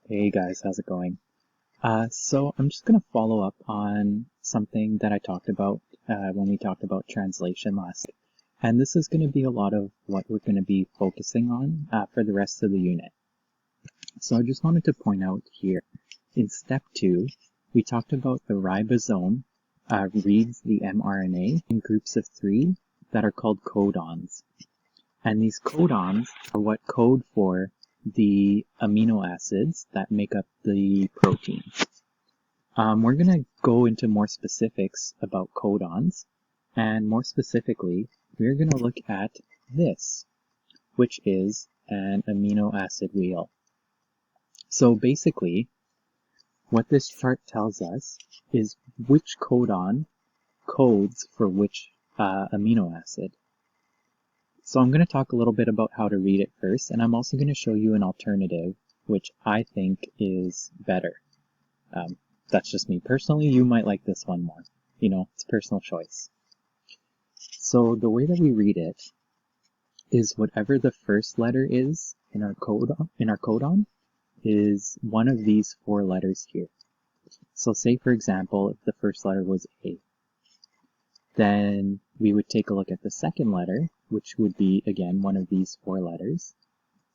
Hey guys, how's it going? So I'm just going to follow up on something that I talked about when we talked about translation last. And this is going to be a lot of what we're going to be focusing on for the rest of the unit. So I just wanted to point out here, in step 2, we talked about the ribosome reads the mRNA in groups of 3 that are called codons. And these codons are what code for the amino acids that make up the protein. We're going to go into more specifics about codons, and more specifically, we're going to look at this, which is an amino acid wheel. So basically, what this chart tells us is which codon codes for which amino acid. So I'm going to talk a little bit about how to read it first, and I'm also going to show you an alternative, which I think is better. That's just me personally. You might like this one more. You know, it's personal choice. So the way that we read it is whatever the first letter is in our codon is one of these 4 letters here. So say, for example, if the first letter was A, then we would take a look at the second letter, which would be, again, one of these 4 letters.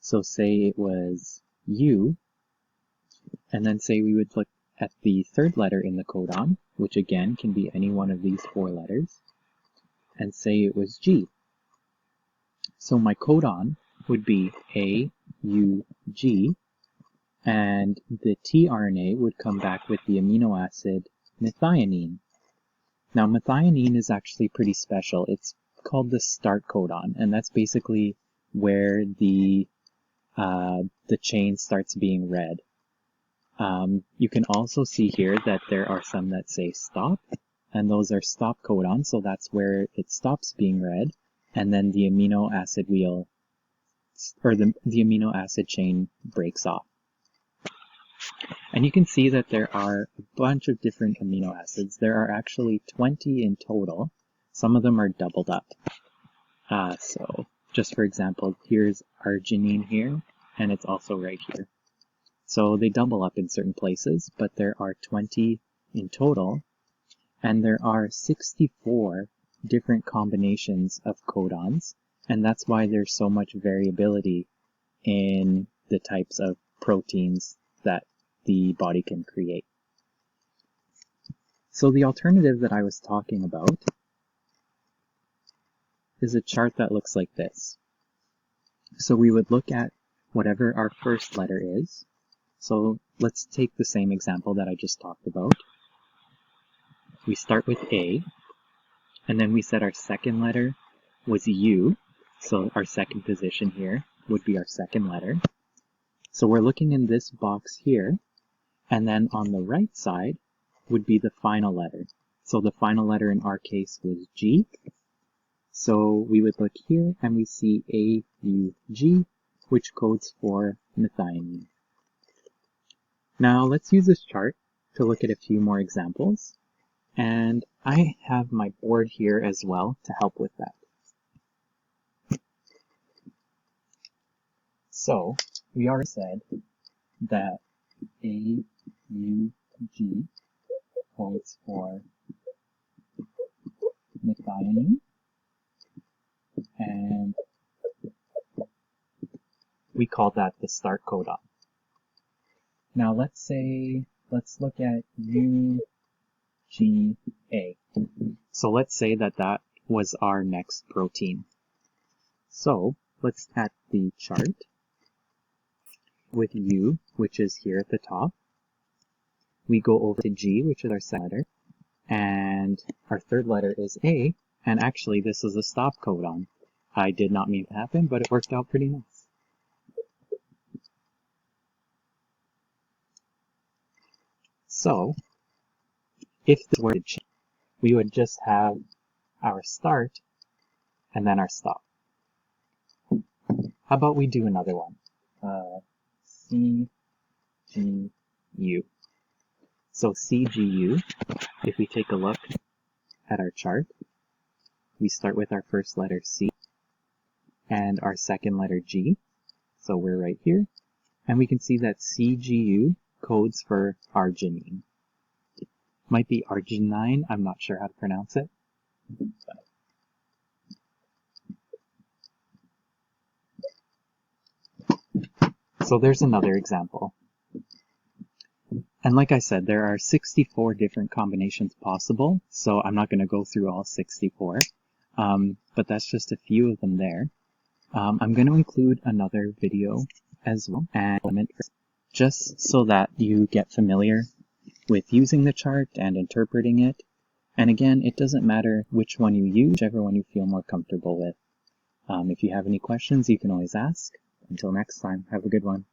So say it was U, and then say we would look at the third letter in the codon, which again can be any one of these 4 letters, and say it was G. So my codon would be A, U, G, and the tRNA would come back with the amino acid methionine. Now, methionine is actually pretty special. It's called the start codon, and that's basically where the chain starts being read. You can also see here that there are some that say stop, and those are stop codons, so that's where it stops being read, and then the amino acid wheel, or the amino acid chain breaks off. And you can see that there are a bunch of different amino acids. There are actually 20 in total. Some of them are doubled up. So just for example, here's arginine here, and it's also right here. So they double up in certain places, but there are 20 in total, and there are 64 different combinations of codons, and that's why there's so much variability in the types of proteins that the body can create. So the alternative that I was talking about is a chart that looks like this. So we would look at whatever our first letter is. So let's take the same example that I just talked about. We start with A, and then we said our second letter was U, so our second position here would be our second letter. So we're looking in this box here, and then on the right side would be the final letter. So the final letter in our case was G. So we would look here and we see AUG, which codes for methionine. Now let's use this chart to look at a few more examples. And I have my board here as well to help with that. So we already said that AUG codes for methionine, and we call that the start codon. Now let's look at UGA. So let's say that that was our next protein. So let's at the chart with U, which is here at the top. We go over to G, which is our second letter, and our third letter is A, and actually this is a stop codon. I did not mean to happen, but it worked out pretty nice. So, if this were to change, we would just have our start and then our stop. How about we do another one? CGU. So CGU, if we take a look at our chart, we start with our first letter C and our second letter G. So we're right here. And we can see that CGU codes for arginine. Might be arginine, I'm not sure how to pronounce it. So there's another example. And like I said, there are 64 different combinations possible, so I'm not going to go through all 64, but that's just a few of them there. I'm going to include another video as well, and just so that you get familiar with using the chart and interpreting it. And again, it doesn't matter which one you use, whichever one you feel more comfortable with. If you have any questions, you can always ask. Until next time, have a good one.